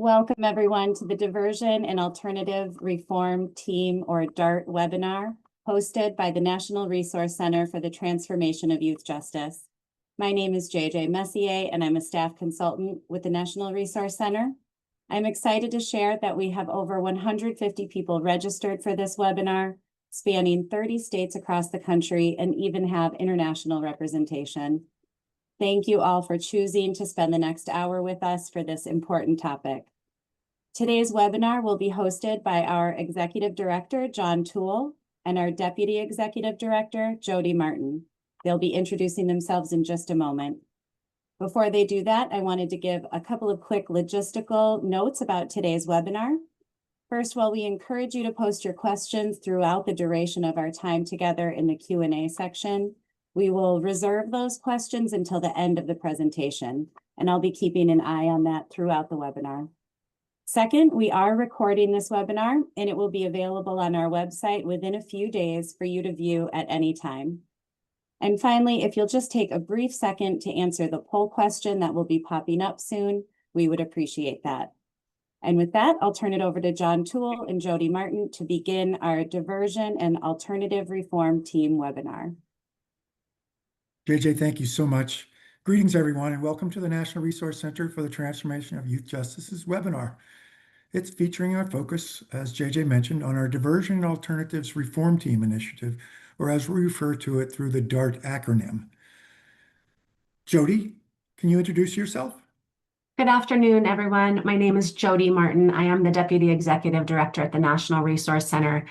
Welcome everyone to the Diversion and Alternative Reform Team or DART webinar hosted by the National Resource Center for the Transformation of Youth Justice. My name is JJ Messier and I'm a staff consultant with the National Resource Center. I'm excited to share that we have over 150 people registered for this webinar, spanning 30 states across the country and even have international representation. Thank you all for choosing to spend the next hour with us for this important topic. Today's webinar will be hosted by our Executive Director, John Toole, and our Deputy Executive Director, Jody Martin. They'll be introducing themselves in just a moment. Before they do that, I wanted to give a couple of quick logistical notes about today's webinar. First, while we encourage you to post your questions throughout the duration of our time together in the Q&A section, we will reserve those questions until the end of the presentation, and I'll be keeping an eye on that throughout the webinar. Second, we are recording this webinar, and it will be available on our website within a few days for you to view at any time. And finally, if you'll just take a brief second to answer the poll question that will be popping up soon, we would appreciate that. And with that, I'll turn it over to John Toole and Jody Martin to begin our Diversion and Alternative Reform Team webinar. JJ, thank you so much. Greetings, everyone, and welcome to the National Resource Center for the Transformation of Youth Justice's webinar. It's featuring our focus, as JJ mentioned, on our Diversion and Alternatives Reform Team initiative, or as we refer to it through the DART acronym. Jody, can you introduce yourself? Good afternoon, everyone. My name is Jody Martin. I am the Deputy Executive Director at the National Resource Center.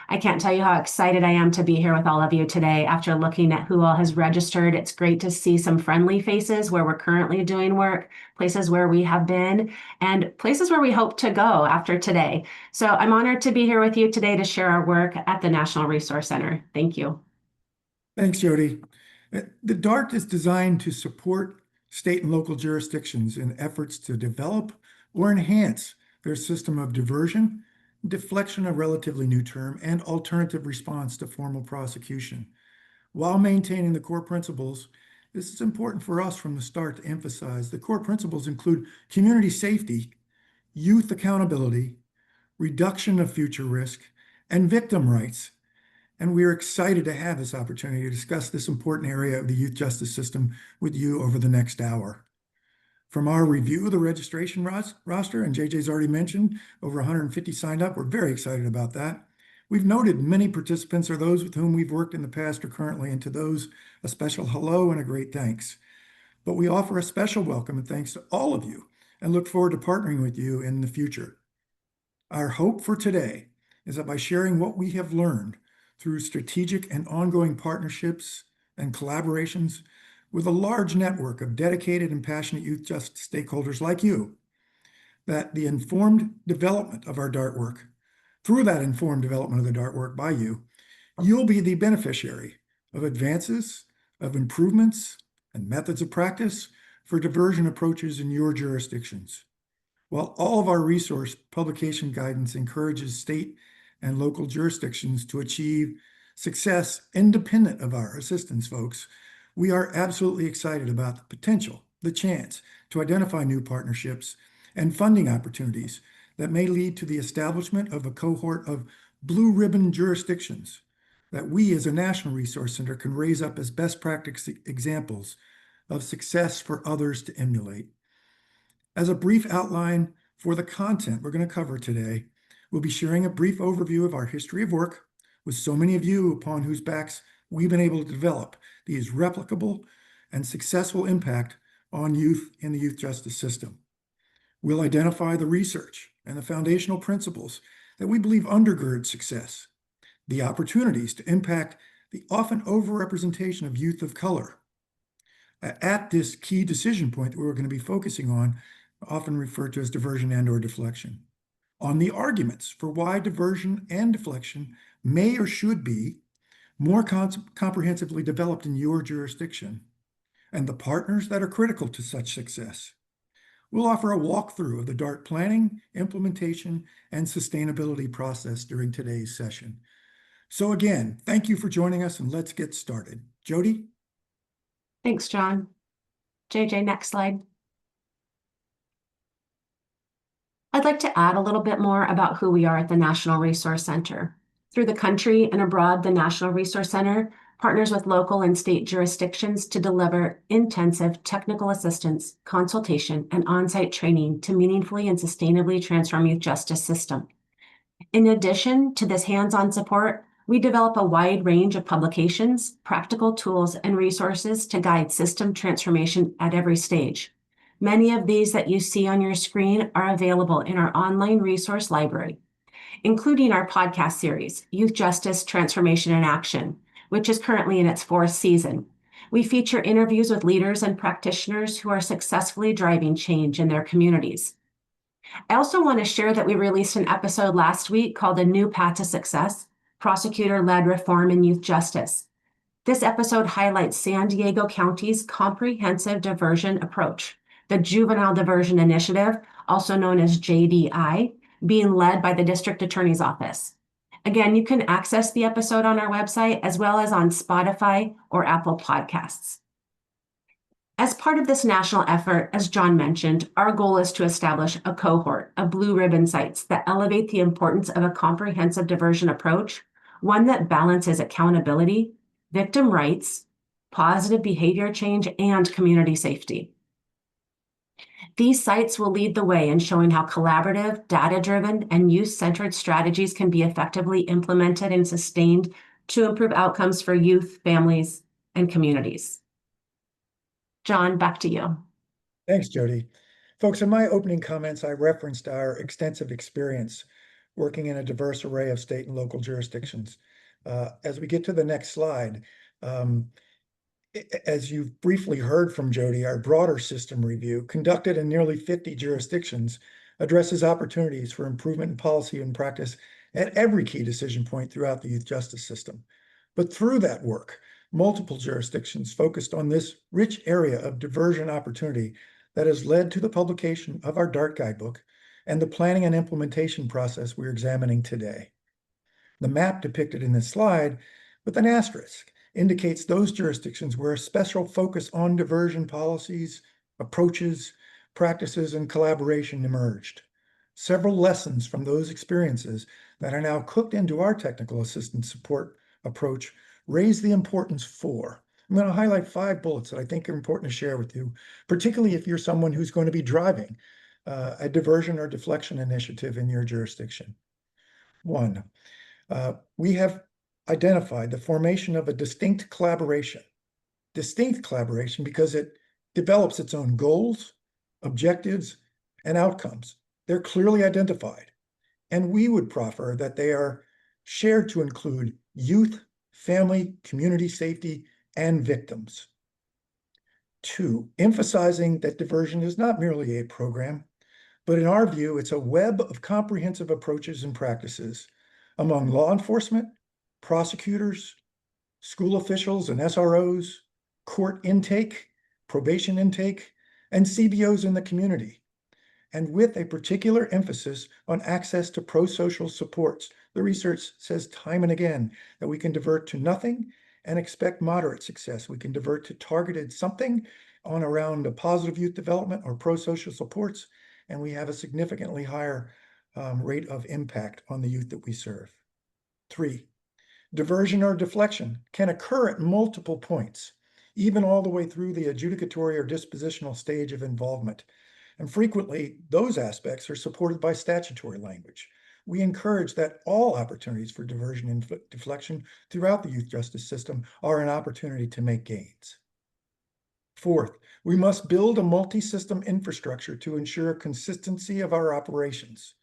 I can't tell you how excited I am to be here with all of you today. After looking at who all has registered, it's great to see some friendly faces where we're currently doing work, places where we have been, and places where we hope to go after today. So I'm honored to be here with you today to share our work at the National Resource Center. Thank you. Thanks, Jody. The DART is designed to support state and local jurisdictions in efforts to develop or enhance their system of diversion, deflection, a relatively new term, and alternative response to formal prosecution. While maintaining the core principles, this is important for us from the start to emphasize. The core principles include community safety, youth accountability, reduction of future risk, and victim rights. And we are excited to have this opportunity to discuss this important area of the youth justice system with you over the next hour. From our review of the registration roster, and JJ's already mentioned, over 150 signed up. We're very excited about that. We've noted many participants are those with whom we've worked in the past or currently, and to those, a special hello and a great thanks. But we offer a special welcome and thanks to all of you and look forward to partnering with you in the future. Our hope for today is that by sharing what we have learned through strategic and ongoing partnerships and collaborations with a large network of dedicated and passionate youth justice stakeholders like you, that the informed development of our DART work, through that informed development of the DART work by you, you'll be the beneficiary of advances, of improvements, and methods of practice for diversion approaches in your jurisdictions. While all of our resource publication guidance encourages state and local jurisdictions to achieve success independent of our assistance folks, we are absolutely excited about the potential, the chance to identify new partnerships and funding opportunities that may lead to the establishment of a cohort of blue ribbon jurisdictions that we as a National Resource Center can raise up as best practice examples of success for others to emulate. As a brief outline for the content we're going to cover today, we'll be sharing a brief overview of our history of work with so many of you upon whose backs we've been able to develop these replicable and successful impact on youth in the youth justice system. We'll identify the research and the foundational principles that we believe undergird success, the opportunities to impact the often overrepresentation of youth of color at this key decision point that we're going to be focusing on, often referred to as diversion and/or deflection, on the arguments for why diversion and deflection may or should be more comprehensively developed in your jurisdiction, and the partners that are critical to such success. We'll offer a walkthrough of the DART planning, implementation, and sustainability process during today's session. So again, thank you for joining us, and let's get started. Jody? Thanks, John. JJ, next slide. I'd like to add a little bit more about who we are at the National Resource Center. Through the country and abroad, the National Resource Center partners with local and state jurisdictions to deliver intensive technical assistance, consultation, and on-site training to meaningfully and sustainably transform youth justice system. In addition to this hands-on support, we develop a wide range of publications, practical tools, and resources to guide system transformation at every stage. Many of these that you see on your screen are available in our online resource library, including our podcast series, Youth Justice Transformation in Action, which is currently in its 4th season. We feature interviews with leaders and practitioners who are successfully driving change in their communities. I also want to share that we released an episode last week called A New Path to Success, Prosecutor-Led Reform in Youth Justice. This episode highlights San Diego County's comprehensive diversion approach, the Juvenile Diversion Initiative, also known as JDI, being led by the District Attorney's Office. Again, you can access the episode on our website as well as on Spotify or Apple Podcasts. As part of this national effort, as John mentioned, our goal is to establish a cohort of blue ribbon sites that elevate the importance of a comprehensive diversion approach, one that balances accountability, victim rights, positive behavior change, and community safety. These sites will lead the way in showing how collaborative, data-driven, and youth-centered strategies can be effectively implemented and sustained to improve outcomes for youth, families, and communities. John, back to you. Thanks, Jody. Folks, in my opening comments, I referenced our extensive experience working in a diverse array of state and local jurisdictions. As we get to the next slide, as you've briefly heard from Jody, our broader system review, conducted in nearly 50 jurisdictions, addresses opportunities for improvement in policy and practice at every key decision point throughout the youth justice system. But through that work, multiple jurisdictions focused on this rich area of diversion opportunity that has led to the publication of our DART Guidebook and the planning and implementation process we're examining today. The map depicted in this slide, with an asterisk, indicates those jurisdictions where a special focus on diversion policies, approaches, practices, and collaboration emerged. Several lessons from those experiences that are now cooked into our technical assistance support approach raise the importance for. I'm going to highlight 5 bullets that I think are important to share with you, particularly if you're someone who's going to be driving a diversion or deflection initiative in your jurisdiction. 1, we have identified the formation of a distinct collaboration because it develops its own goals, objectives, and outcomes. They're clearly identified, and we would proffer that they are shared to include youth, family, community safety, and victims. 2, emphasizing that diversion is not merely a program, but in our view, it's a web of comprehensive approaches and practices among law enforcement, prosecutors, school officials and SROs, court intake, probation intake, and CBOs in the community, and with a particular emphasis on access to pro-social supports. The research says time and again that we can divert to nothing and expect moderate success. We can divert to targeted something on around a positive youth development or pro-social supports, and we have a significantly higher rate of impact on the youth that we serve. 3, diversion or deflection can occur at multiple points, even all the way through the adjudicatory or dispositional stage of involvement. And frequently, those aspects are supported by statutory language. We encourage that all opportunities for diversion and deflection throughout the youth justice system are an opportunity to make gains. 4th, we must build a multi-system infrastructure to ensure consistency of our operations.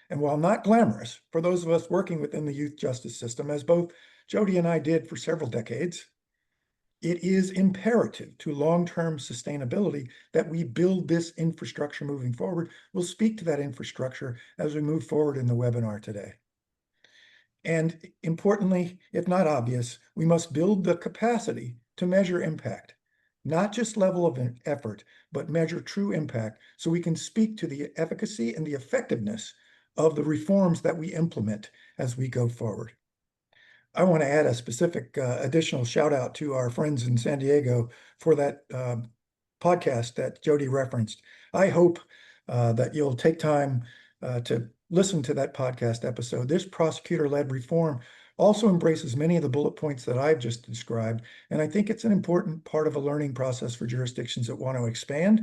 And while not glamorous for those of us working within the youth justice system, as both Jody and I did for several decades, it is imperative to long-term sustainability that we build this infrastructure moving forward. We'll speak to that infrastructure as we move forward in the webinar today. And importantly, if not obvious, we must build the capacity to measure impact, not just level of effort, but measure true impact so we can speak to the efficacy and the effectiveness of the reforms that we implement as we go forward. I want to add a specific additional shout out to our friends in San Diego for that podcast that Jody referenced. I hope that you'll take time to listen to that podcast episode. This prosecutor-led reform also embraces many of the bullet points that I've just described, and I think it's an important part of a learning process for jurisdictions that want to expand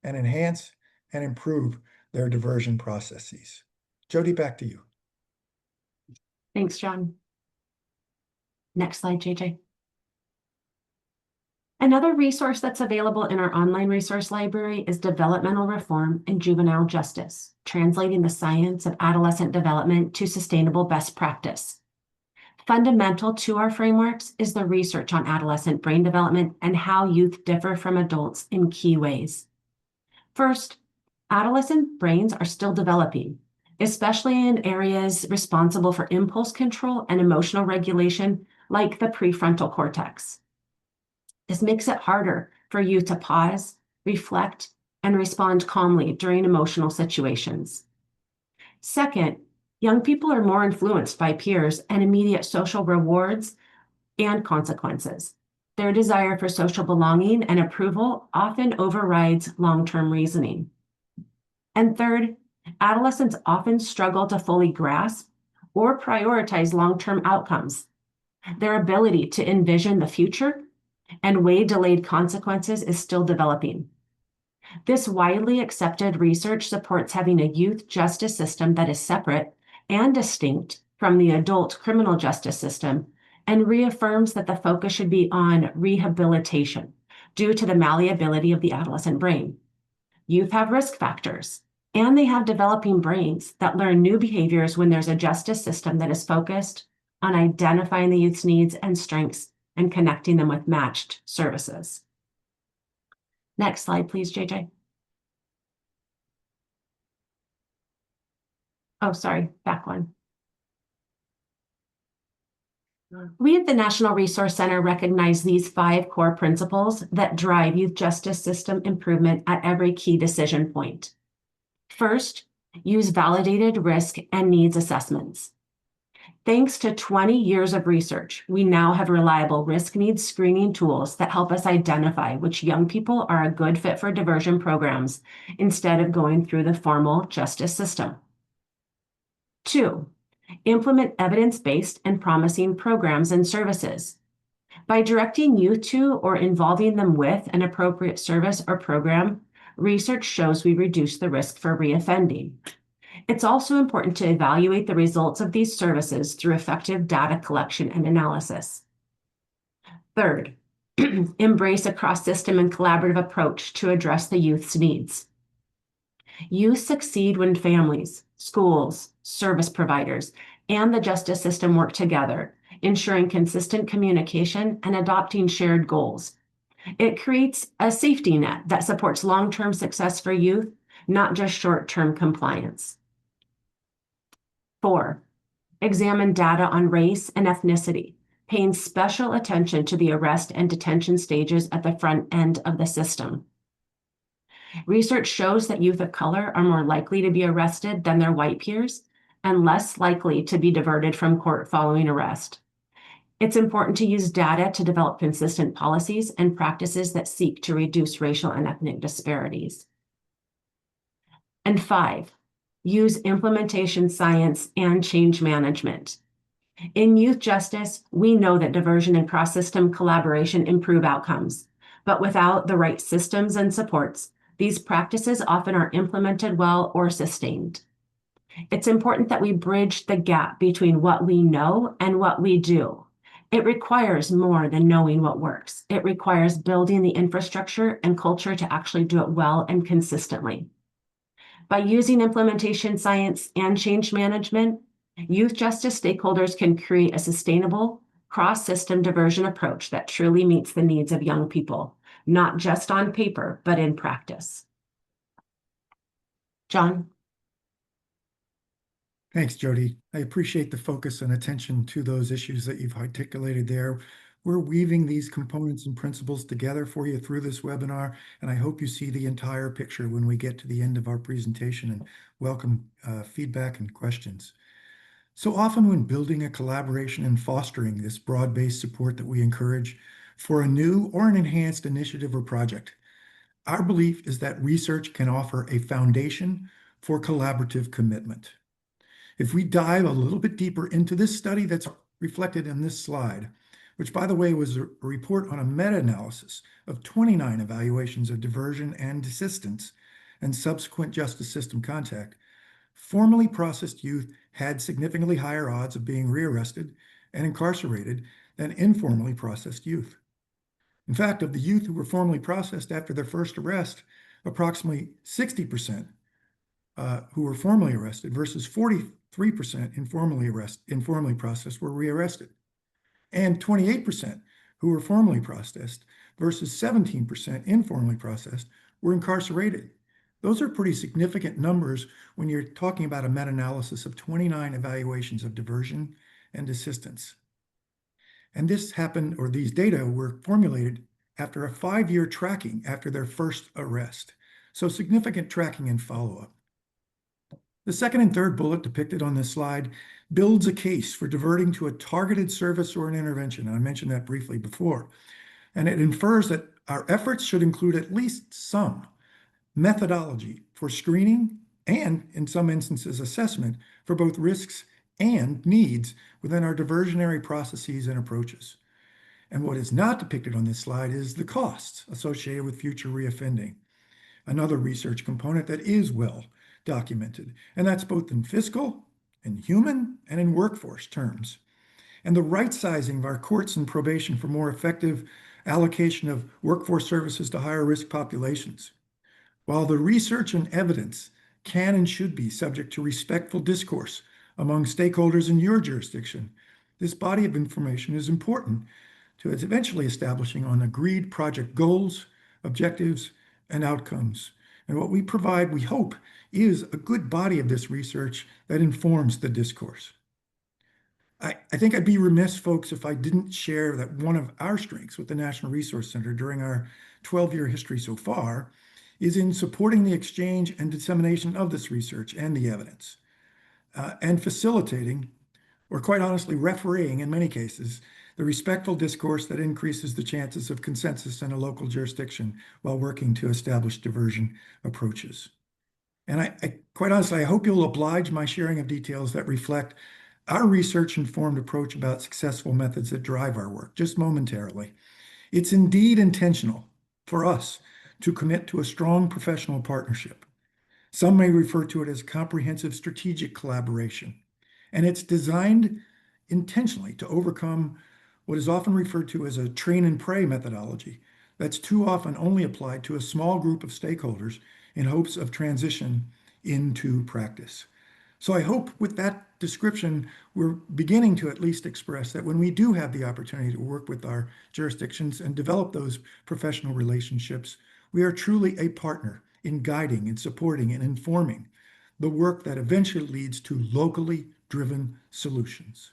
and enhance and improve their diversion processes. Jody, back to you. Thanks, John. Next slide, JJ. Another resource that's available in our online resource library is Developmental Reform and Juvenile Justice, translating the science of adolescent development to sustainable best practice. Fundamental to our frameworks is the research on adolescent brain development and how youth differ from adults in key ways. First, adolescent brains are still developing, especially in areas responsible for impulse control and emotional regulation, like the prefrontal cortex. This makes it harder for youth to pause, reflect, and respond calmly during emotional situations. Second, young people are more influenced by peers and immediate social rewards and consequences. Their desire for social belonging and approval often overrides long-term reasoning. And third, adolescents often struggle to fully grasp or prioritize long-term outcomes. Their ability to envision the future and weigh delayed consequences is still developing. This widely accepted research supports having a youth justice system that is separate and distinct from the adult criminal justice system, and reaffirms that the focus should be on rehabilitation due to the malleability of the adolescent brain. Youth have risk factors, and they have developing brains that learn new behaviors when there's a justice system that is focused on identifying the youth's needs and strengths and connecting them with matched services. Next slide, please, JJ. Oh, sorry, back one. We at the National Resource Center recognize these 5 core principles that drive youth justice system improvement at every key decision point. First, use validated risk and needs assessments. Thanks to 20 years of research, we now have reliable risk needs screening tools that help us identify which young people are a good fit for diversion programs instead of going through the formal justice system. 2, implement evidence-based and promising programs and services. By directing youth to or involving them with an appropriate service or program, research shows we reduce the risk for reoffending. It's also important to evaluate the results of these services through effective data collection and analysis. Third, embrace a cross-system and collaborative approach to address the youth's needs. Youth succeed when families, schools, service providers, and the justice system work together, ensuring consistent communication and adopting shared goals. It creates a safety net that supports long-term success for youth, not just short-term compliance. 4, examine data on race and ethnicity, paying special attention to the arrest and detention stages at the front end of the system. Research shows that youth of color are more likely to be arrested than their white peers and less likely to be diverted from court following arrest. It's important to use data to develop consistent policies and practices that seek to reduce racial and ethnic disparities. And 5, use implementation science and change management. In youth justice, we know that diversion and cross-system collaboration improve outcomes, but without the right systems and supports, these practices often aren't implemented well or sustained. It's important that we bridge the gap between what we know and what we do. It requires more than knowing what works. It requires building the infrastructure and culture to actually do it well and consistently. By using implementation science and change management, youth justice stakeholders can create a sustainable, cross-system diversion approach that truly meets the needs of young people, not just on paper, but in practice. John? Thanks, Jody. I appreciate the focus and attention to those issues that you've articulated there. We're weaving these components and principles together for you through this webinar, and I hope you see the entire picture when we get to the end of our presentation, and welcome feedback and questions. So often when building a collaboration and fostering this broad-based support that we encourage for a new or an enhanced initiative or project, our belief is that research can offer a foundation for collaborative commitment. If we dive a little bit deeper into this study that's reflected in this slide, which by the way was a report on a meta-analysis of 29 evaluations of diversion and desistance and subsequent justice system contact, formally processed youth had significantly higher odds of being rearrested and incarcerated than informally processed youth. In fact, of the youth who were formally processed after their first arrest, approximately 60% who were formally arrested versus 43% informally processed were rearrested, and 28% who were formally processed versus 17% informally processed were incarcerated. Those are pretty significant numbers when you're talking about a meta-analysis of 29 evaluations of diversion and desistance. And this happened, or these data were formulated after a 5-year tracking after their first arrest. So significant tracking and follow-up. The second and third bullet depicted on this slide builds a case for diverting to a targeted service or an intervention. And I mentioned that briefly before. And it infers that our efforts should include at least some methodology for screening and, in some instances, assessment for both risks and needs within our diversionary processes and approaches. And what is not depicted on this slide is the costs associated with future reoffending, another research component that is well documented, and that's both in fiscal, in human, and in workforce terms. And the right sizing of our courts and probation for more effective allocation of workforce services to higher risk populations. While the research and evidence can and should be subject to respectful discourse among stakeholders in your jurisdiction, this body of information is important to eventually establishing on agreed project goals, objectives, and outcomes. And what we provide, we hope, is a good body of this research that informs the discourse. I think I'd be remiss, folks, if I didn't share that one of our strengths with the National Resource Center during our 12-year history so far is in supporting the exchange and dissemination of this research and the evidence, and facilitating, or quite honestly, refereeing in many cases, the respectful discourse that increases the chances of consensus in a local jurisdiction while working to establish diversion approaches. And I quite honestly, I hope you'll oblige my sharing of details that reflect our research-informed approach about successful methods that drive our work, just momentarily. It's indeed intentional for us to commit to a strong professional partnership. Some may refer to it as comprehensive strategic collaboration, and it's designed intentionally to overcome what is often referred to as a train and pray methodology that's too often only applied to a small group of stakeholders in hopes of transition into practice. So I hope with that description, we're beginning to at least express that when we do have the opportunity to work with our jurisdictions and develop those professional relationships, we are truly a partner in guiding and supporting and informing the work that eventually leads to locally driven solutions.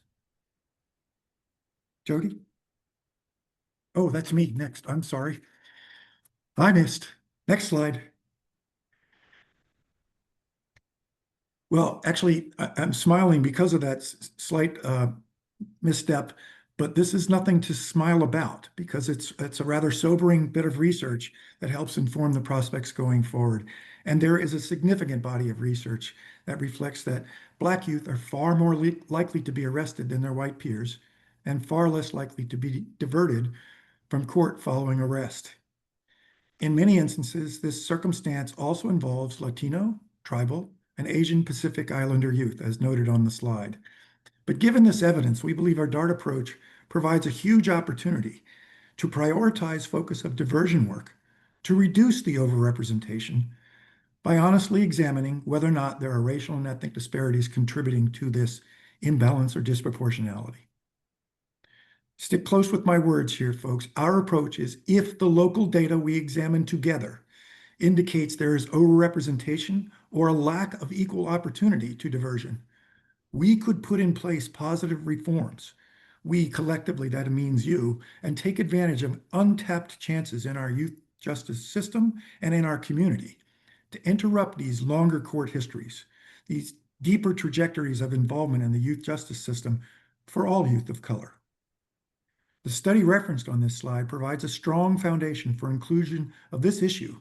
Jody? Oh, that's me next. I'm sorry. I missed. Next slide. Well, actually, I'm smiling because of that slight misstep, but this is nothing to smile about because it's a rather sobering bit of research that helps inform the prospects going forward. And there is a significant body of research that reflects that Black youth are far more likely to be arrested than their white peers and far less likely to be diverted from court following arrest. In many instances, this circumstance also involves Latino, tribal, and Asian Pacific Islander youth, as noted on the slide. But given this evidence, we believe our DART approach provides a huge opportunity to prioritize focus of diversion work, to reduce the overrepresentation by honestly examining whether or not there are racial and ethnic disparities contributing to this imbalance or disproportionality. Stick close with my words here, folks. Our approach is if the local data we examine together indicates there is overrepresentation or a lack of equal opportunity to diversion, we could put in place positive reforms. We collectively, that means you, and take advantage of untapped chances in our youth justice system and in our community to interrupt these longer court histories, these deeper trajectories of involvement in the youth justice system for all youth of color. The study referenced on this slide provides a strong foundation for inclusion of this issue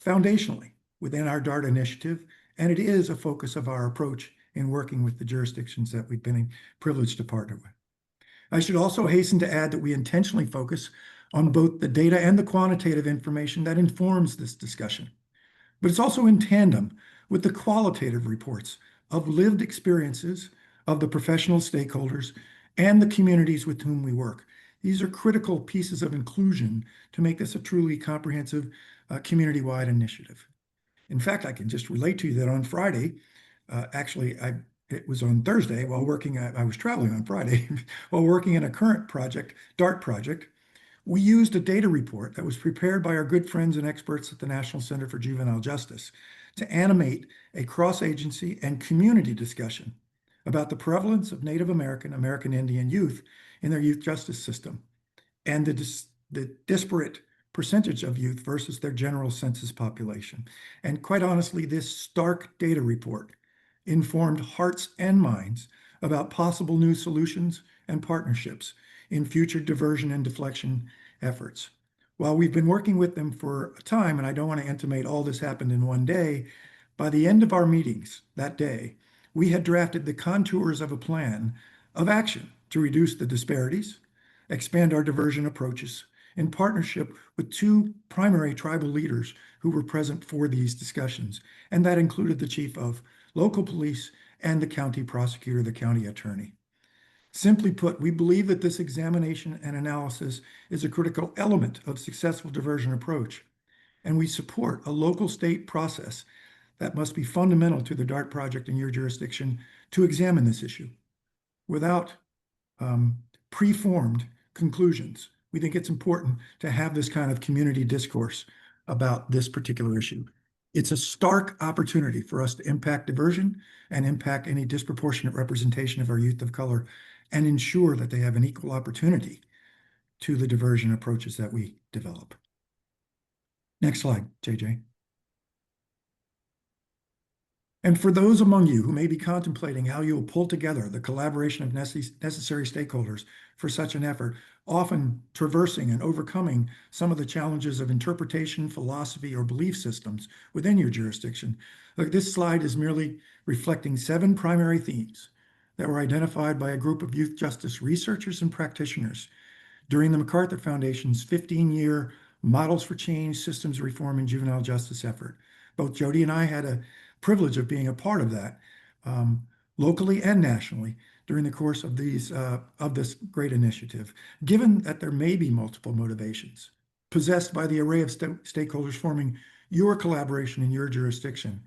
foundationally within our DART initiative and it is a focus of our approach in working with the jurisdictions that we've been privileged to partner with. I should also hasten to add that we intentionally focus on both the data and the quantitative information that informs this discussion. But it's also in tandem with the qualitative reports of lived experiences of the professional stakeholders and the communities with whom we work. These are critical pieces of inclusion to make this a truly comprehensive community-wide initiative. In fact, I can just relate to you that on Friday, it was on Thursday while working, I was traveling on Friday while working in a current project, DART project. We used a data report that was prepared by our good friends and experts at the National Center for Juvenile Justice to animate a cross-agency and community discussion about the prevalence of Native American, American Indian youth in their youth justice system and the disparate percentage of youth versus their general census population. And quite honestly, this stark data report informed hearts and minds about possible new solutions and partnerships in future diversion and deflection efforts. While we've been working with them for a time, and I don't want to intimate all this happened in one day, by the end of our meetings that day, we had drafted the contours of a plan of action to reduce the disparities, expand our diversion approaches, in partnership with two primary tribal leaders who were present for these discussions, and that included the chief of local police and the county prosecutor, the county attorney. Simply put, we believe that this examination and analysis is a critical element of successful diversion approach, and we support a local state process that must be fundamental to the DART project in your jurisdiction to examine this issue without preformed conclusions. We think it's important to have this kind of community discourse about this particular issue. It's a stark opportunity for us to impact diversion and impact any disproportionate representation of our youth of color and ensure that they have an equal opportunity to the diversion approaches that we develop. Next slide, JJ. And for those among you who may be contemplating how you will pull together the collaboration of necessary stakeholders for such an effort, often traversing and overcoming some of the challenges of interpretation, philosophy, or belief systems within your jurisdiction, look, this slide is merely reflecting 7 primary themes that were identified by a group of youth justice researchers and practitioners during the MacArthur Foundation's 15-year Models for Change Systems Reform and Juvenile Justice effort. Both Jody and I had a privilege of being a part of that locally and nationally during the course of this great initiative. Given that there may be multiple motivations possessed by the array of stakeholders forming your collaboration in your jurisdiction,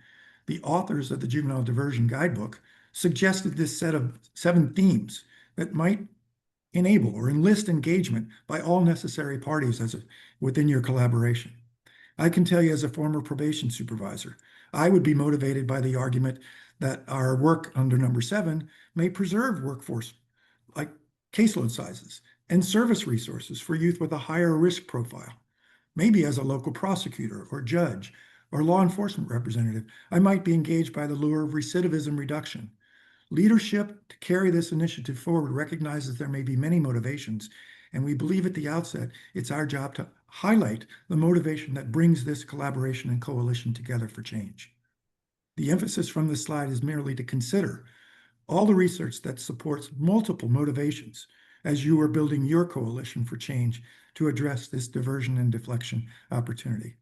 the authors of the Juvenile Diversion Guidebook suggested this set of 7 themes that might enable or enlist engagement by all necessary parties within your collaboration. I can tell you as a former probation supervisor, I would be motivated by the argument that our work under number 7 may preserve workforce like caseload sizes and service resources for youth with a higher risk profile. Maybe as a local prosecutor or judge or law enforcement representative, I might be engaged by the lure of recidivism reduction. Leadership to carry this initiative forward recognizes there may be many motivations, and we believe at the outset it's our job to highlight the motivation that brings this collaboration and coalition together for change. The emphasis from this slide is merely to consider all the research that supports multiple motivations as you are building your coalition for change to address this diversion and deflection opportunity.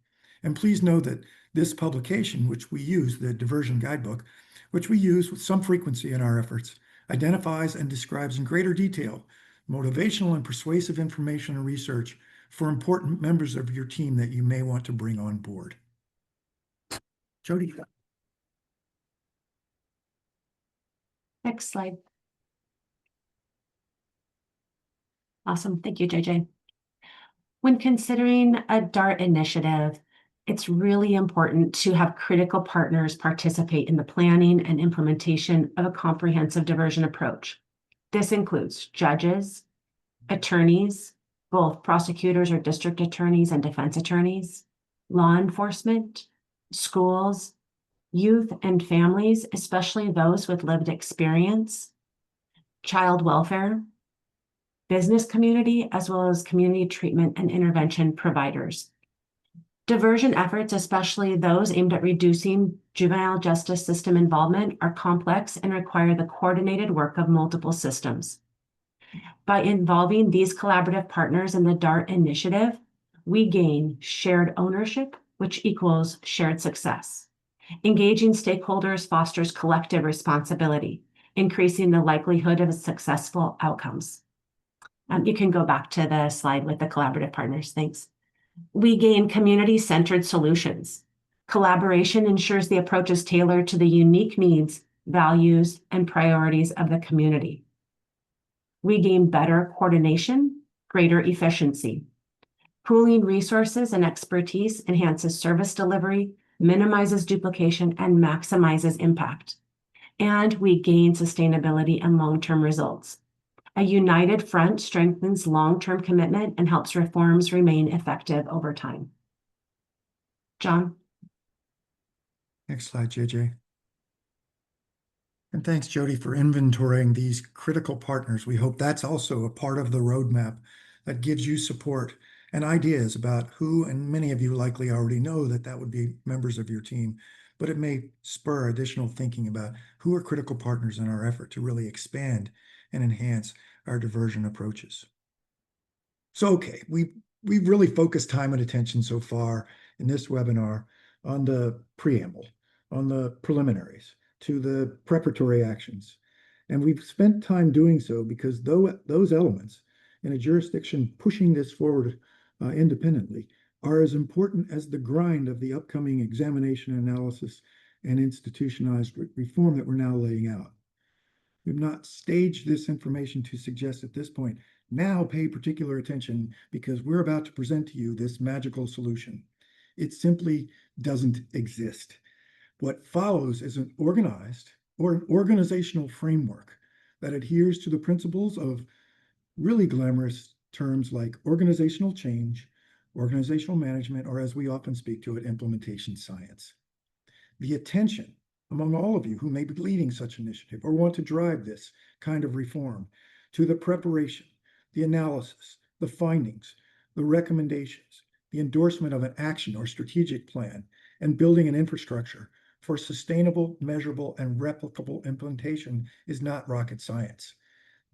And please know that this publication, which we use, the Diversion Guidebook, which we use with some frequency in our efforts, identifies and describes in greater detail motivational and persuasive information and research for important members of your team that you may want to bring on board. Jody. Next slide. Awesome. Thank you, JJ. When considering a DART initiative, it's really important to have critical partners participate in the planning and implementation of a comprehensive diversion approach. This includes judges, attorneys, both prosecutors or district attorneys and defense attorneys, law enforcement, schools, youth and families, especially those with lived experience, child welfare, business community, as well as community treatment and intervention providers. Diversion efforts, especially those aimed at reducing juvenile justice system involvement, are complex and require the coordinated work of multiple systems. By involving these collaborative partners in the DART initiative, we gain shared ownership, which equals shared success. Engaging stakeholders fosters collective responsibility, increasing the likelihood of successful outcomes. You can go back to the slide with the collaborative partners. Thanks. We gain community-centered solutions. Collaboration ensures the approach is tailored to the unique needs, values, and priorities of the community. We gain better coordination, greater efficiency. Pooling resources and expertise enhances service delivery, minimizes duplication, and maximizes impact. And we gain sustainability and long-term results. A united front strengthens long-term commitment and helps reforms remain effective over time. John? Next slide, JJ. And thanks, Jody, for inventorying these critical partners. We hope that's also a part of the roadmap that gives you support and ideas about who, and many of you likely already know that would be members of your team, but it may spur additional thinking about who are critical partners in our effort to really expand and enhance our diversion approaches. So, okay, we've really focused time and attention so far in this webinar on the preamble, on the preliminaries, to the preparatory actions. And we've spent time doing so because those elements in a jurisdiction pushing this forward independently are as important as the grind of the upcoming examination, analysis, and institutionalized reform that we're now laying out. We've not staged this information to suggest at this point, now pay particular attention because we're about to present to you this magical solution. It simply doesn't exist. What follows is an organized or an organizational framework that adheres to the principles of really glamorous terms like organizational change, organizational management, or as we often speak to it, implementation science. The attention among all of you who may be leading such an initiative or want to drive this kind of reform to the preparation, the analysis, the findings, the recommendations, the endorsement of an action or strategic plan, and building an infrastructure for sustainable, measurable, and replicable implementation is not rocket science.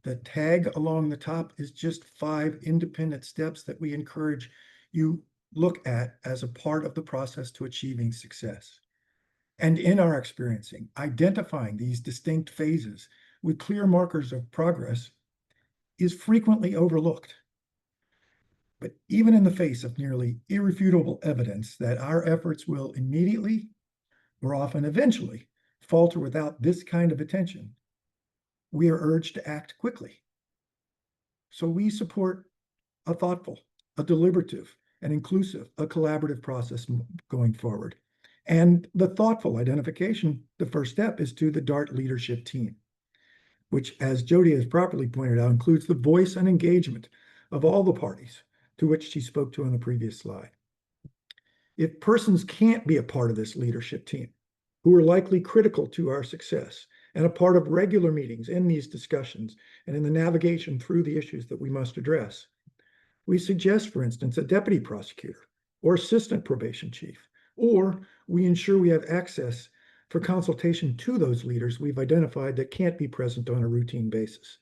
The tag along the top is just 5 independent steps that we encourage you look at as a part of the process to achieving success. And in our experiencing, identifying these distinct phases with clear markers of progress is frequently overlooked. But even in the face of nearly irrefutable evidence that our efforts will immediately, or often eventually, falter without this kind of attention, we are urged to act quickly. So we support a thoughtful, a deliberative, an inclusive, a collaborative process going forward. And the thoughtful identification, the first step is to the DART leadership team, which, as Jody has properly pointed out, includes the voice and engagement of all the parties to which she spoke to on the previous slide. If persons can't be a part of this leadership team, who are likely critical to our success and a part of regular meetings in these discussions and in the navigation through the issues that we must address, we suggest, for instance, a deputy prosecutor or assistant probation chief, or we ensure we have access for consultation to those leaders we've identified that can't be present on a routine basis.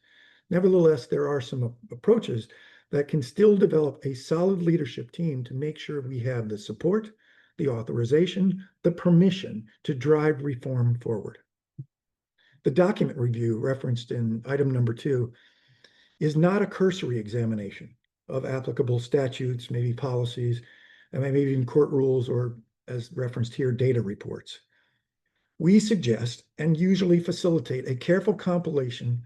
Nevertheless, there are some approaches that can still develop a solid leadership team to make sure we have the support, the authorization, the permission to drive reform forward. The document review referenced in item number 2 is not a cursory examination of applicable statutes, maybe policies, and maybe even court rules, or as referenced here, data reports. We suggest and usually facilitate a careful compilation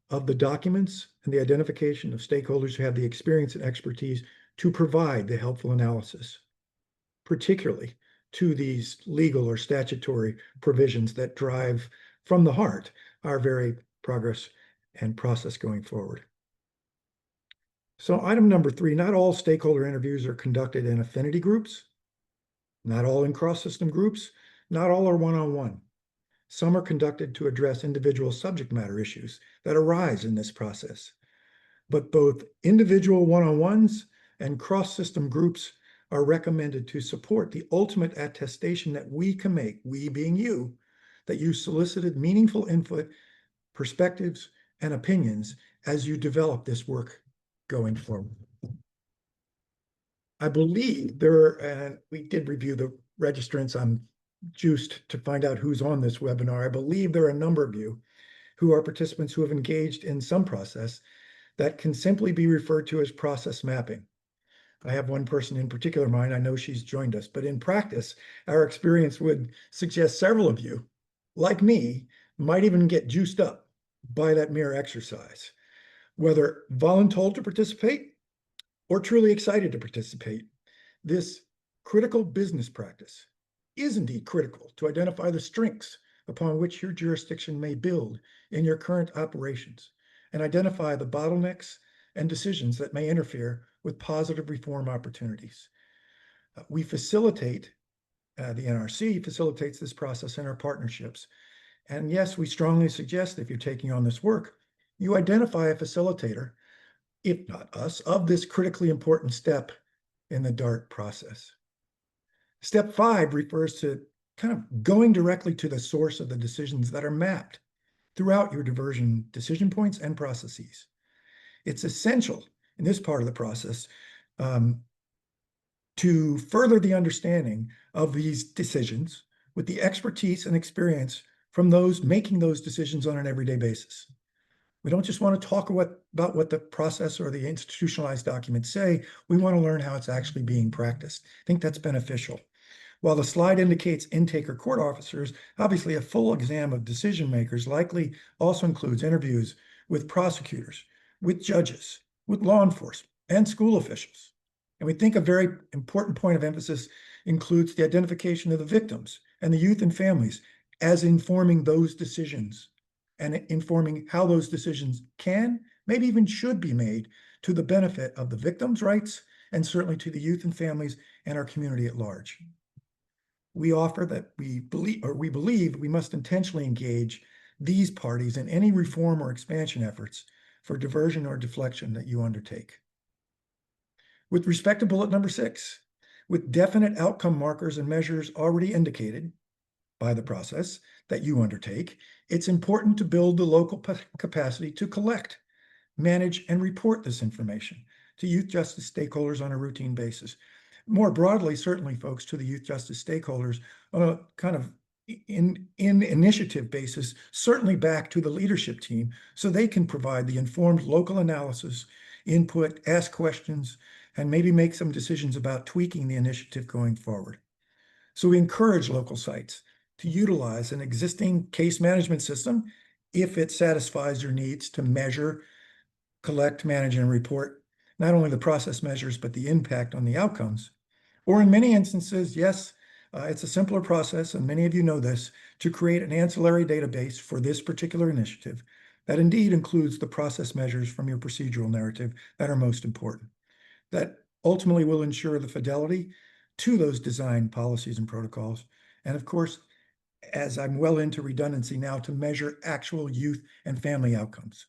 of the documents and the identification of stakeholders who have the experience and expertise to provide the helpful analysis, particularly to these legal or statutory provisions that drive from the heart our very progress and process going forward. So item number 3, not all stakeholder interviews are conducted in affinity groups, not all in cross-system groups, not all are one-on-one. Some are conducted to address individual subject matter issues that arise in this process. But both individual one-on-ones and cross-system groups are recommended to support the ultimate attestation that we can make, we being you, that you solicited meaningful input, perspectives, and opinions as you develop this work going forward. I believe and we did review the registrants. I'm juiced to find out who's on this webinar. I believe there are a number of you who are participants who have engaged in some process that can simply be referred to as process mapping. I have one person in particular in mind. I know she's joined us, but in practice, our experience would suggest several of you, like me, might even get juiced up by that mere exercise, whether voluntold to participate or truly excited to participate. This critical business practice is indeed critical to identify the strengths upon which your jurisdiction may build in your current operations and identify the bottlenecks and decisions that may interfere with positive reform opportunities. We facilitate, the NRC facilitates this process in our partnerships. And yes, we strongly suggest if you're taking on this work, you identify a facilitator, if not us, of this critically important step in the DART process. Step 5 refers to kind of going directly to the source of the decisions that are mapped throughout your diversion decision points and processes. It's essential in this part of the process to further the understanding of these decisions with the expertise and experience from those making those decisions on an everyday basis. We don't just want to talk about what the process or the institutionalized documents say. We want to learn how it's actually being practiced. I think that's beneficial. While the slide indicates intake or court officers, obviously a full exam of decision makers likely also includes interviews with prosecutors, with judges, with law enforcement, and school officials. And we think a very important point of emphasis includes the identification of the victims and the youth and families as informing those decisions and informing how those decisions can, maybe even should be made to the benefit of the victims' rights and certainly to the youth and families and our community at large. We offer that we believe we must intentionally engage these parties in any reform or expansion efforts for diversion or deflection that you undertake. With respect to bullet number 6, with definite outcome markers and measures already indicated by the process that you undertake, it's important to build the local capacity to collect, manage, and report this information to youth justice stakeholders on a routine basis. More broadly, certainly, folks, to the youth justice stakeholders on a kind of in initiative basis, certainly back to the leadership team so they can provide the informed local analysis, input, ask questions, and maybe make some decisions about tweaking the initiative going forward. So we encourage local sites to utilize an existing case management system if it satisfies your needs to measure, collect, manage, and report not only the process measures, but the impact on the outcomes. Or in many instances, yes, it's a simpler process, and many of you know this, to create an ancillary database for this particular initiative that indeed includes the process measures from your procedural narrative that are most important, that ultimately will ensure the fidelity to those design policies and protocols. And of course, as I'm well into redundancy now, to measure actual youth and family outcomes.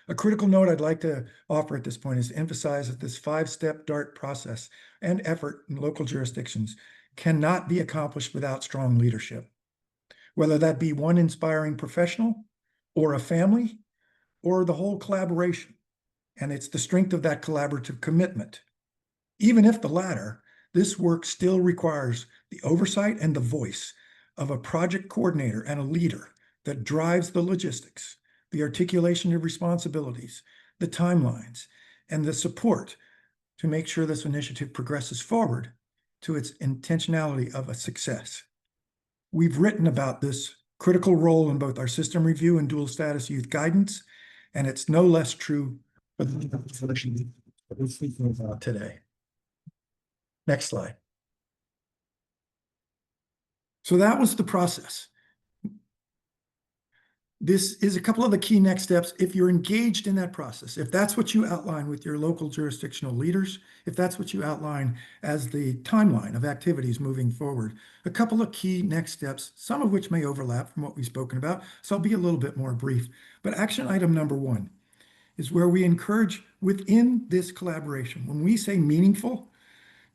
A critical note I'd like to offer at this point is to emphasize that this 5-step DART process and effort in local jurisdictions cannot be accomplished without strong leadership, whether that be one inspiring professional or a family or the whole collaboration. And it's the strength of that collaborative commitment. Even if the latter, this work still requires the oversight and the voice of a project coordinator and a leader that drives the logistics, the articulation of responsibilities, the timelines, and the support to make sure this initiative progresses forward to its intentionality of a success. We've written about this critical role in both our system review and dual status youth guidance, and it's no less true for the definition that we're speaking about today. Next slide. So that was the process. This is a couple of the key next steps if you're engaged in that process. If that's what you outline with your local jurisdictional leaders, if that's what you outline as the timeline of activities moving forward, a couple of key next steps, some of which may overlap from what we've spoken about, so I'll be a little bit more brief. But action item number 1 is where we encourage within this collaboration, when we say meaningful,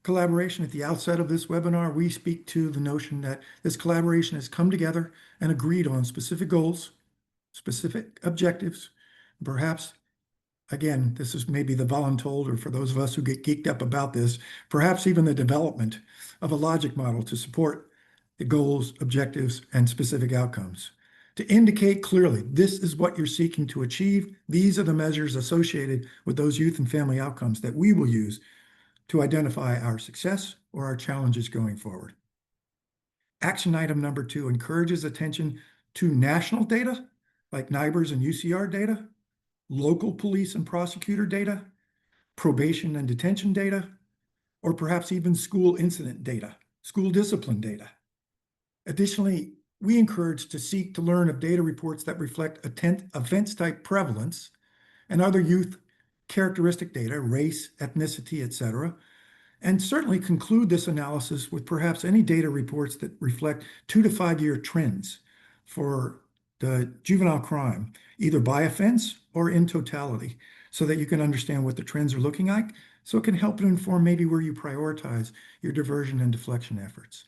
collaboration at the outset of this webinar, we speak to the notion that this collaboration has come together and agreed on specific goals, specific objectives, perhaps, again, this is maybe the voluntold, or for those of us who get geeked up about this, perhaps even the development of a logic model to support the goals, objectives, and specific outcomes. To indicate clearly, this is what you're seeking to achieve. These are the measures associated with those youth and family outcomes that we will use to identify our success or our challenges going forward. Action item number 2 encourages attention to national data, like NIBRS and UCR data, local police and prosecutor data, probation and detention data, or perhaps even school incident data, school discipline data. Additionally, we encourage to seek to learn of data reports that reflect offense type prevalence and other youth characteristic data, race, ethnicity, etc., and certainly conclude this analysis with perhaps any data reports that reflect 2 to 5 year trends for the juvenile crime, either by offense or in totality, so that you can understand what the trends are looking like, so it can help to inform maybe where you prioritize your diversion and deflection efforts.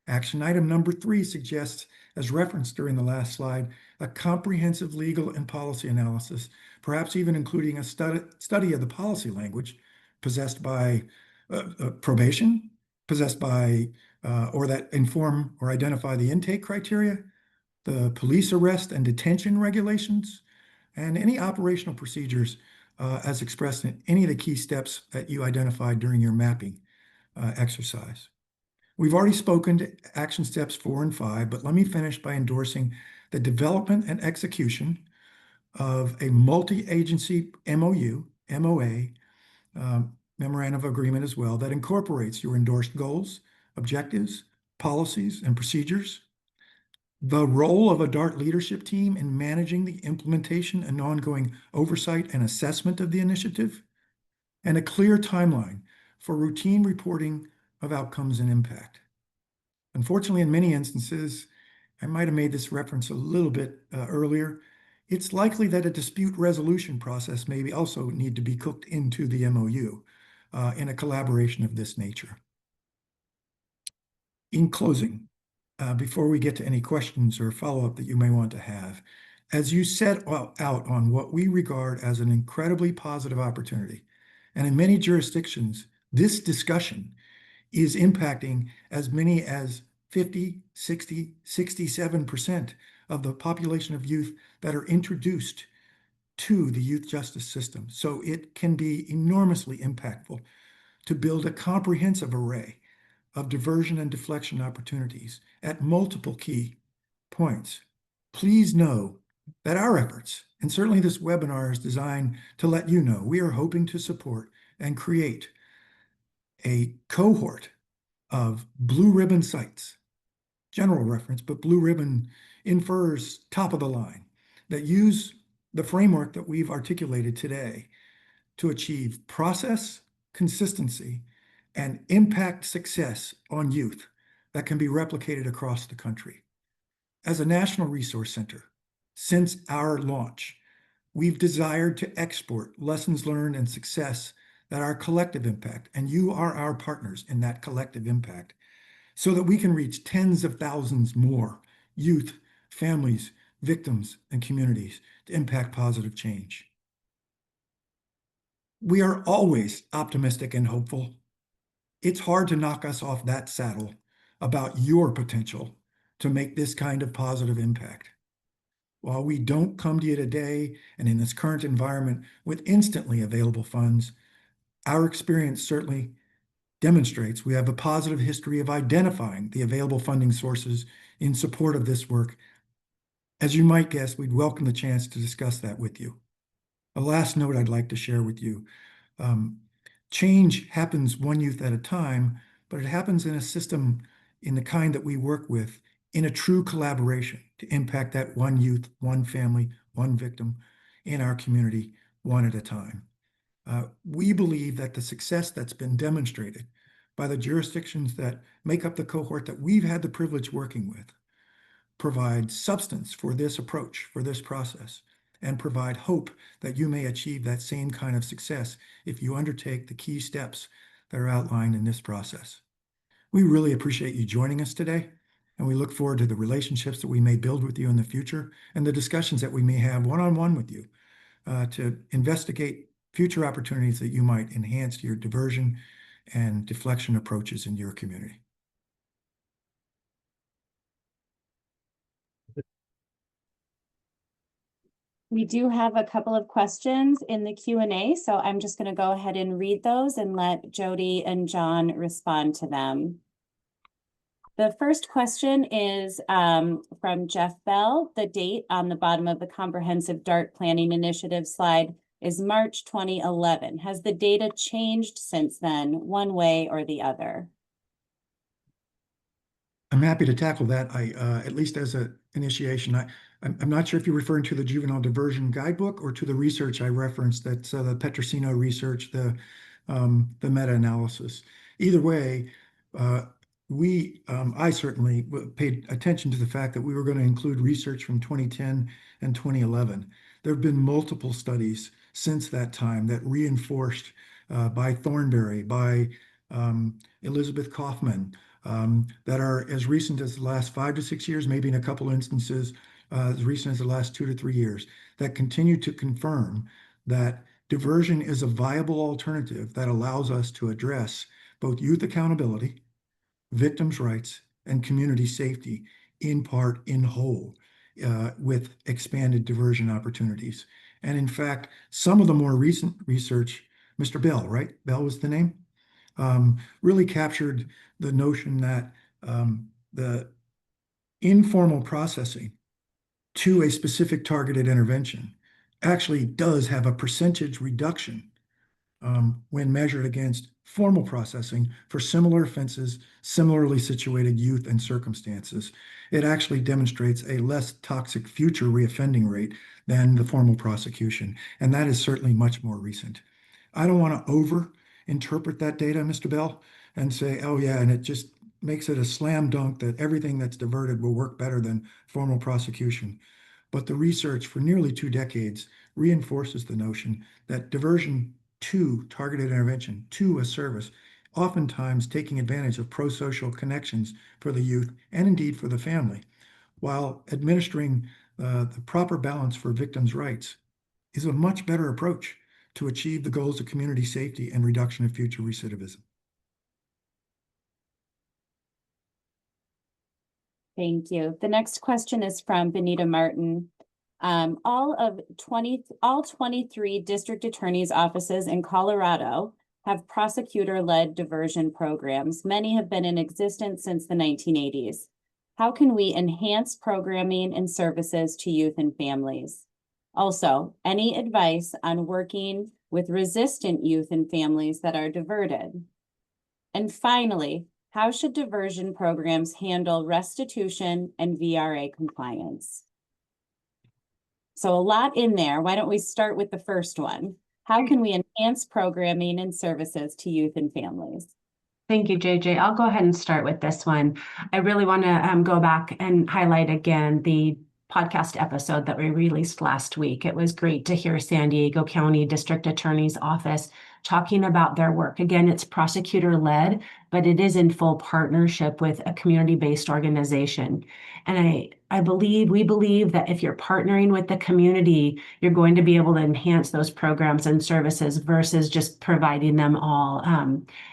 Action item number 3 suggests, as referenced during the last slide, a comprehensive legal and policy analysis, perhaps even including a study of the policy language possessed by probation, possessed by or that inform or identify the intake criteria, the police arrest and detention regulations, and any operational procedures as expressed in any of the key steps that you identified during your mapping exercise. We've already spoken to action steps 4 and 5, but let me finish by endorsing the development and execution of a multi-agency MOA, memorandum of agreement as well, that incorporates your endorsed goals, objectives, policies, and procedures, the role of a DART leadership team in managing the implementation and ongoing oversight and assessment of the initiative, and a clear timeline for routine reporting of outcomes and impact. Unfortunately, in many instances, I might have made this reference a little bit earlier, it's likely that a dispute resolution process may also need to be cooked into the MOU in a collaboration of this nature. In closing, before we get to any questions or follow-up that you may want to have, as you set out on what we regard as an incredibly positive opportunity, and in many jurisdictions, this discussion is impacting as many as 50, 60, 67% of the population of youth that are introduced to the youth justice system. So it can be enormously impactful to build a comprehensive array of diversion and deflection opportunities at multiple key points. Please know that our efforts, and certainly this webinar, is designed to let you know we are hoping to support and create a cohort of blue ribbon sites, general reference, but blue ribbon infers top of the line, that use the framework that we've articulated today to achieve process, consistency, and impact success on youth that can be replicated across the country. As a National Resource Center, since our launch, we've desired to export lessons learned and success that are collective impact, and you are our partners in that collective impact, so that we can reach tens of thousands more youth, families, victims, and communities to impact positive change. We are always optimistic and hopeful. It's hard to knock us off that saddle about your potential to make this kind of positive impact. While we don't come to you today and in this current environment with instantly available funds, our experience certainly demonstrates we have a positive history of identifying the available funding sources in support of this work. As you might guess, we'd welcome the chance to discuss that with you. A last note I'd like to share with you. Change happens one youth at a time, but it happens in a system in the kind that we work with, in a true collaboration to impact that one youth, one family, one victim in our community, one at a time. We believe that the success that's been demonstrated by the jurisdictions that make up the cohort that we've had the privilege working with provide substance for this approach, for this process, and provide hope that you may achieve that same kind of success if you undertake the key steps that are outlined in this process. We really appreciate you joining us today, and we look forward to the relationships that we may build with you in the future and the discussions that we may have one-on-one with you to investigate future opportunities that you might enhance your diversion and deflection approaches in your community. We do have a couple of questions in the Q&A, so I'm just going to go ahead and read those and let Jody and John respond to them. The first question is from Jeff Bell. The date on the bottom of the Comprehensive DART Planning Initiative slide is March 2011. Has the data changed since then, one way or the other? I'm happy to tackle that. At least as an initiation, I'm not sure if you're referring to the Juvenile Diversion Guidebook or to the research I referenced. That's the Petrosino research, the meta-analysis. Either way, I certainly paid attention to the fact that we were going to include research from 2010 and 2011. There have been multiple studies since that time that reinforced by Thornberry, by Elizabeth Kaufman, that are as recent as the last 5 to 6 years, maybe in a couple instances, as recent as the last 2 to 3 years, that continue to confirm that diversion is a viable alternative that allows us to address both youth accountability, victims' rights, and community safety in part, in whole, with expanded diversion opportunities. And in fact, some of the more recent research, Mr. Bell, right? Bell was the name? Really captured the notion that the informal processing to a specific targeted intervention actually does have a percentage reduction when measured against formal processing for similar offenses, similarly situated youth and circumstances. It actually demonstrates a less toxic future reoffending rate than the formal prosecution, and that is certainly much more recent. I don't want to over-interpret that data, Mr. Bell, and say, oh yeah, and it just makes it a slam dunk that everything that's diverted will work better than formal prosecution. But the research for nearly 2 decades reinforces the notion that diversion to targeted intervention, to a service, oftentimes taking advantage of pro-social connections for the youth and indeed for the family, while administering the proper balance for victims' rights, is a much better approach to achieve the goals of community safety and reduction of future recidivism. Thank you. The next question is from Benita Martin. All 23 district attorneys' offices in Colorado have prosecutor-led diversion programs. Many have been in existence since the 1980s. How can we enhance programming and services to youth and families? Also, any advice on working with resistant youth and families that are diverted? And finally, how should diversion programs handle restitution and VRA compliance? So a lot in there. Why don't we start with the first one? How can we enhance programming and services to youth and families? Thank you, JJ. I'll go ahead and start with this one. I really want to go back and highlight again the podcast episode that we released last week. It was great to hear San Diego County District Attorney's Office talking about their work. Again, it's prosecutor-led, but it is in full partnership with a community-based organization. And we believe that if you're partnering with the community, you're going to be able to enhance those programs and services versus just providing them all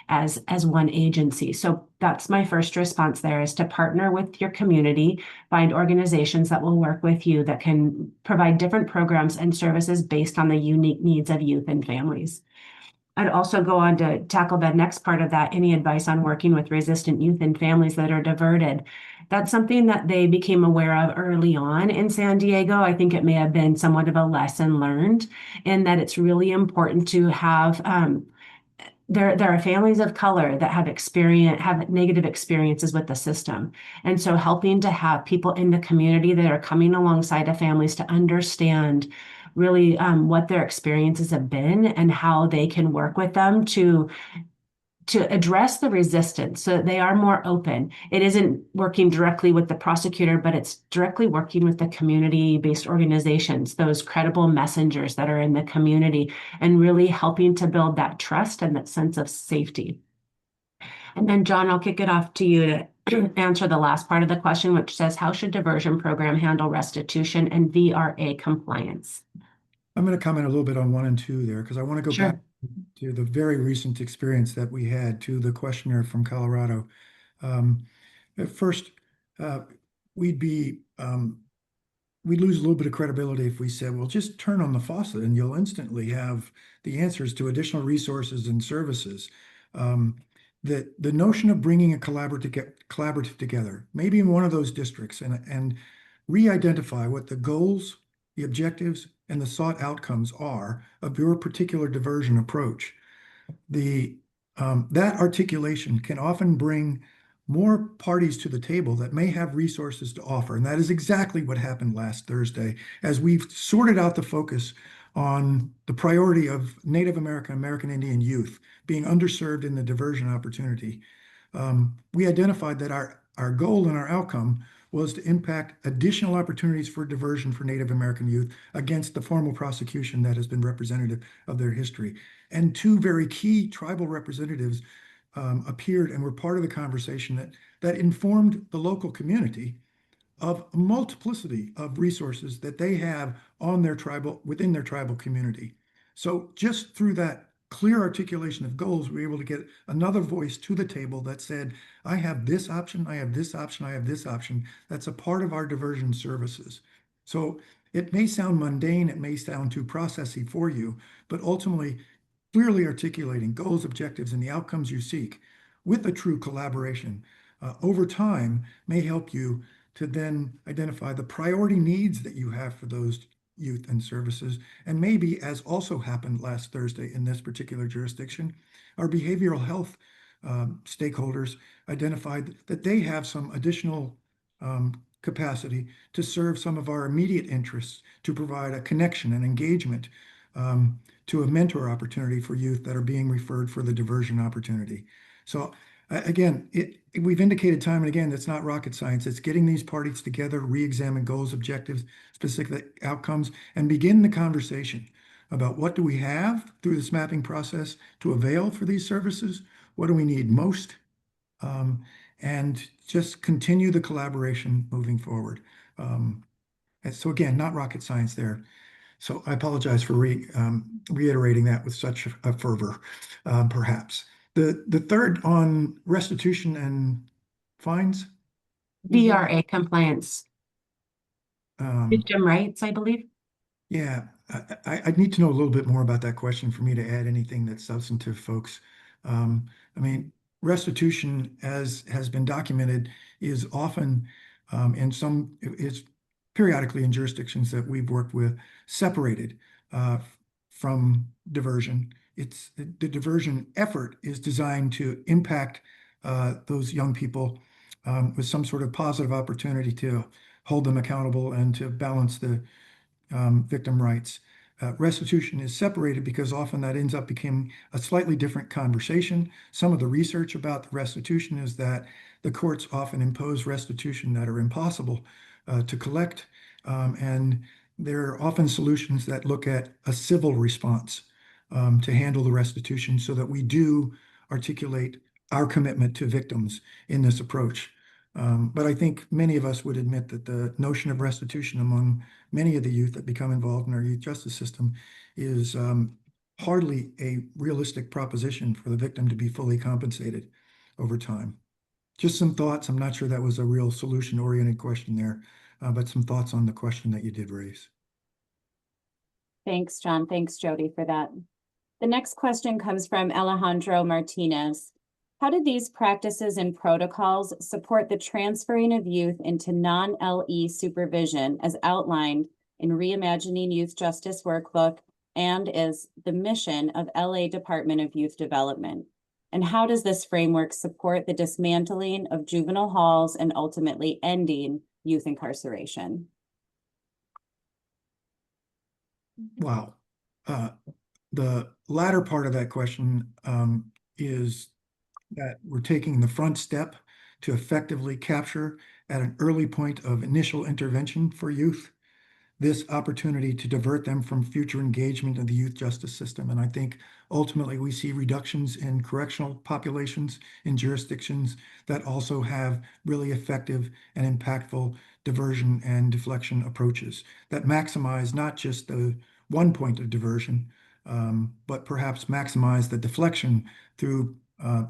as one agency. So that's my first response there, is to partner with your community, find organizations that will work with you that can provide different programs and services based on the unique needs of youth and families. I'd also go on to tackle the next part of that, any advice on working with resistant youth and families that are diverted. That's something that they became aware of early on in San Diego. I think it may have been somewhat of a lesson learned in that it's really important to have, there are families of color that have negative experiences with the system. And so helping to have people in the community that are coming alongside of families to understand really what their experiences have been and how they can work with them to to address the resistance so that they are more open. It isn't working directly with the prosecutor, but it's directly working with the community-based organizations, those credible messengers that are in the community, and really helping to build that trust and that sense of safety. And then, John, I'll kick it off to you to answer the last part of the question, which says, how should diversion program handle restitution and VRA compliance? I'm going to comment a little bit on 1 and 2 there, because I want to go back Sure. to the very recent experience that we had, to the questioner from Colorado. At first, we'd lose a little bit of credibility if we said, well, just turn on the faucet and you'll instantly have the answers to additional resources and services. The notion of bringing a collaborative together, maybe in one of those districts, and re-identify what the goals, the objectives, and the sought outcomes are of your particular diversion approach. That articulation can often bring more parties to the table that may have resources to offer. And that is exactly what happened last Thursday, as we've sorted out the focus on the priority of Native American, American Indian youth being underserved in the diversion opportunity. We identified that our goal and our outcome was to impact additional opportunities for diversion for Native American youth against the formal prosecution that has been representative of their history. And 2 very key tribal representatives appeared and were part of the conversation that informed the local community of a multiplicity of resources that they have within their tribal community. So just through that clear articulation of goals, we were able to get another voice to the table that said, I have this option, I have this option, I have this option. That's a part of our diversion services. So it may sound mundane, it may sound too processy for you, but ultimately, clearly articulating goals, objectives, and the outcomes you seek with a true collaboration over time may help you to then identify the priority needs that you have for those youth and services. And maybe, as also happened last Thursday in this particular jurisdiction, our behavioral health stakeholders identified that they have some additional capacity to serve some of our immediate interests, to provide a connection and engagement to a mentor opportunity for youth that are being referred for the diversion opportunity. So again, we've indicated time and again, that's not rocket science. It's getting these parties together, re-examine goals, objectives, specific outcomes, and begin the conversation about what do we have through this mapping process to avail for these services? What do we need most? And just continue the collaboration moving forward. And so again, not rocket science there. So I apologize for reiterating that with such a fervor, perhaps. The third on restitution and fines? VRA compliance. Victim rights, I believe. Yeah, I'd need to know a little bit more about that question for me to add anything that's substantive, folks. I mean, restitution, as has been documented, is often is periodically in jurisdictions that we've worked with, separated from diversion. The diversion effort is designed to impact those young people with some sort of positive opportunity to hold them accountable and to balance the victim rights. Restitution is separated because often that ends up becoming a slightly different conversation. Some of the research about the restitution is that the courts often impose restitution that are impossible to collect, and there are often solutions that look at a civil response to handle the restitution so that we do articulate our commitment to victims in this approach. But I think many of us would admit that the notion of restitution among many of the youth that become involved in our youth justice system is hardly a realistic proposition for the victim to be fully compensated over time. Just some thoughts. I'm not sure that was a real solution-oriented question there, but some thoughts on the question that you did raise. Thanks, John. Thanks, Jody, for that. The next question comes from Alejandro Martinez. How did these practices and protocols support the transferring of youth into non-LE supervision as outlined in Reimagining Youth Justice Workbook and is the mission of LA Department of Youth Development? And how does this framework support the dismantling of juvenile halls and ultimately ending youth incarceration? Wow. The latter part of that question is that we're taking the front step to effectively capture at an early point of initial intervention for youth this opportunity to divert them from future engagement in the youth justice system. And I think ultimately we see reductions in correctional populations in jurisdictions that also have really effective and impactful diversion and deflection approaches that maximize not just the one point of diversion, but perhaps maximize the deflection through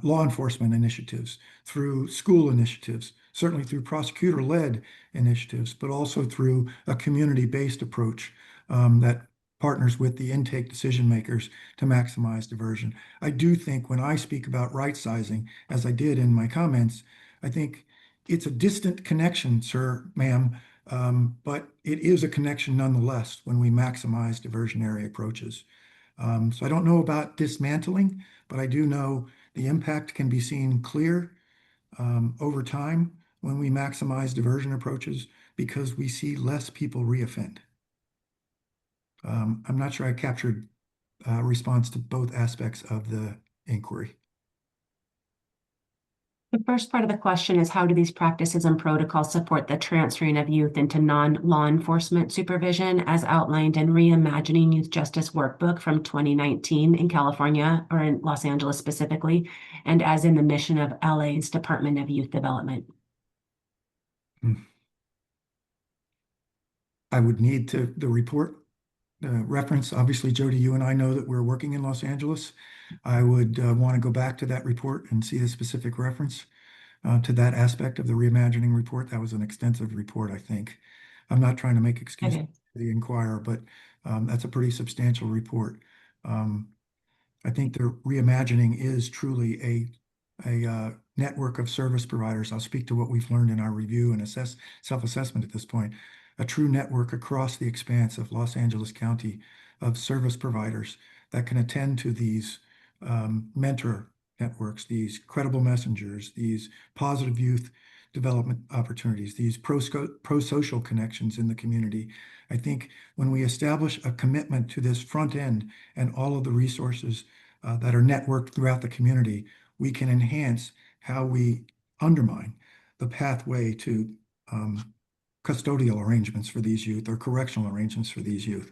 law enforcement initiatives, through school initiatives, certainly through prosecutor-led initiatives, but also through a community-based approach that partners with the intake decision makers to maximize diversion. I do think when I speak about right sizing, as I did in my comments, I think it's a distant connection, sir, ma'am, but it is a connection nonetheless when we maximize diversionary approaches. So I don't know about dismantling, but I do know the impact can be seen clear over time when we maximize diversion approaches because we see less people reoffend. I'm not sure I captured response to both aspects of the inquiry. The first part of the question is, how do these practices and protocols support the transferring of youth into non-law enforcement supervision as outlined in Reimagining Youth Justice Workbook from 2019 in California, or in Los Angeles specifically, and as in the mission of LA's Department of Youth Development? I would need the report reference. Obviously, Jody, you and I know that we're working in Los Angeles. I would want to go back to that report and see the specific reference to that aspect of the reimagining report. That was an extensive report, I think. I'm not trying to make excuses for the Inquirer, but that's a pretty substantial report. I think the reimagining is truly a network of service providers. I'll speak to what we've learned in our review and self-assessment at this point. A true network across the expanse of Los Angeles County of service providers that can attend to these mentor networks, these credible messengers, these positive youth development opportunities, these pro-social connections in the community. I think when we establish a commitment to this front end and all of the resources that are networked throughout the community, we can enhance how we undermine the pathway to custodial arrangements for these youth or correctional arrangements for these youth.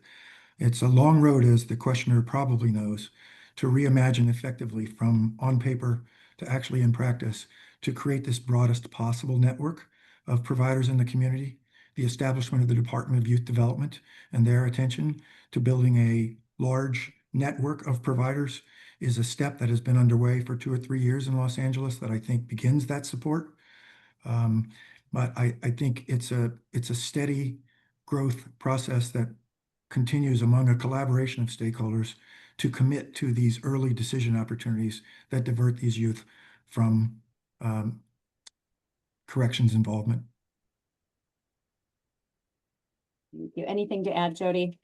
It's a long road, as the questioner probably knows, to reimagine effectively from on paper to actually in practice to create this broadest possible network of providers in the community. The establishment of the Department of Youth Development and their attention to building a large network of providers is a step that has been underway for 2 or 3 years in Los Angeles that I think begins that support. But I think it's a steady growth process that continues among a collaboration of stakeholders to commit to these early decision opportunities that divert these youth from corrections involvement. Thank you. Anything to add, Jody?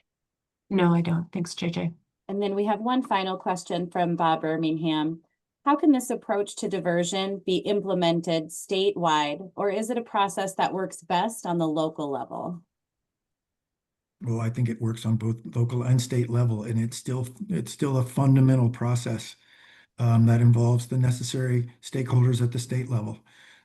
No, I don't. Thanks, JJ. And then we have one final question from Bob Birmingham. How can this approach to diversion be implemented statewide, or is it a process that works best on the local level? Well, I think it works on both local and state level, and it's still a fundamental process that involves the necessary stakeholders at the state level,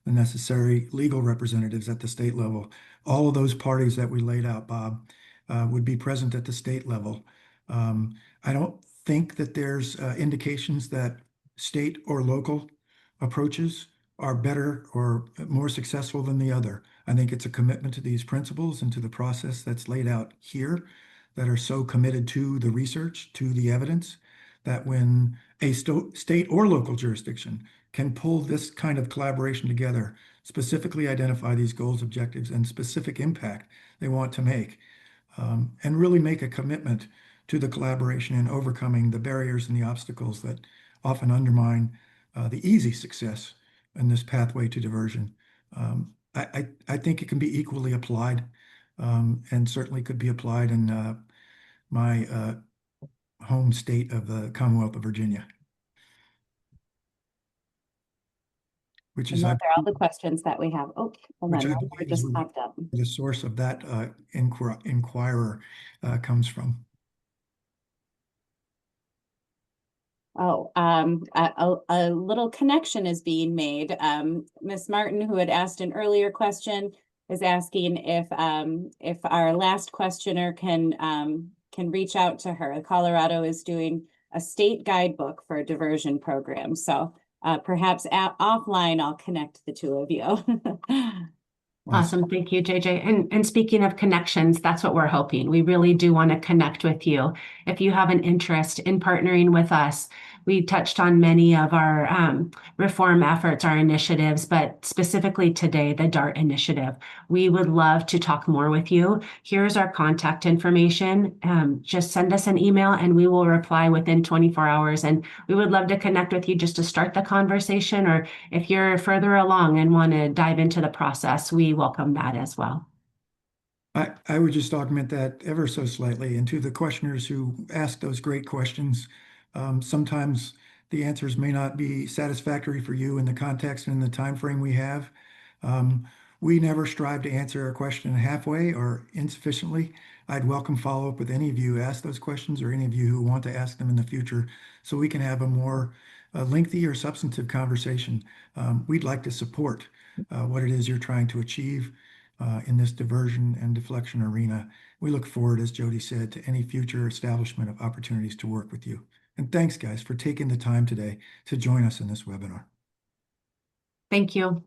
the necessary legal representatives at the state level. All of those parties that we laid out, Bob, would be present at the state level. I don't think that there's indications that state or local approaches are better or more successful than the other. I think it's a commitment to these principles and to the process that's laid out here that are so committed to the research, to the evidence, that when a state or local jurisdiction can pull this kind of collaboration together, specifically identify these goals, objectives, and specific impact they want to make, and really make a commitment to the collaboration and overcoming the barriers and the obstacles that often undermine the easy success in this pathway to diversion. I think it can be equally applied and certainly could be applied in my home state of the Commonwealth of Virginia. Which is those are all the questions that we have. Oh, hold which on, I one more believe just is popped up. the source of that inquirer comes from. Oh, a little connection is being made. Ms. Martin, who had asked an earlier question, is asking if our last questioner can reach out to her. Colorado is doing a state guidebook for a diversion program. So perhaps offline, I'll connect the two of you. Awesome. Thank you, JJ. And speaking of connections, that's what we're hoping. We really do want to connect with you. If you have an interest in partnering with us, we touched on many of our reform efforts, our initiatives, but specifically today, the DART initiative. We would love to talk more with you. Here's our contact information. Just send us an email and we will reply within 24 hours. And we would love to connect with you just to start the conversation, or if you're further along and want to dive into the process, we welcome that as well. I would just augment that ever so slightly. And to the questioners who asked those great questions, sometimes the answers may not be satisfactory for you in the context and in the time frame we have. We never strive to answer a question halfway or insufficiently. I'd welcome follow-up with any of you who ask those questions or any of you who want to ask them in the future so we can have a more lengthy or substantive conversation. We'd like to support what it is you're trying to achieve in this diversion and deflection arena. We look forward, as Jody said, to any future establishment of opportunities to work with you. And thanks, guys, for taking the time today to join us in this webinar. Thank you.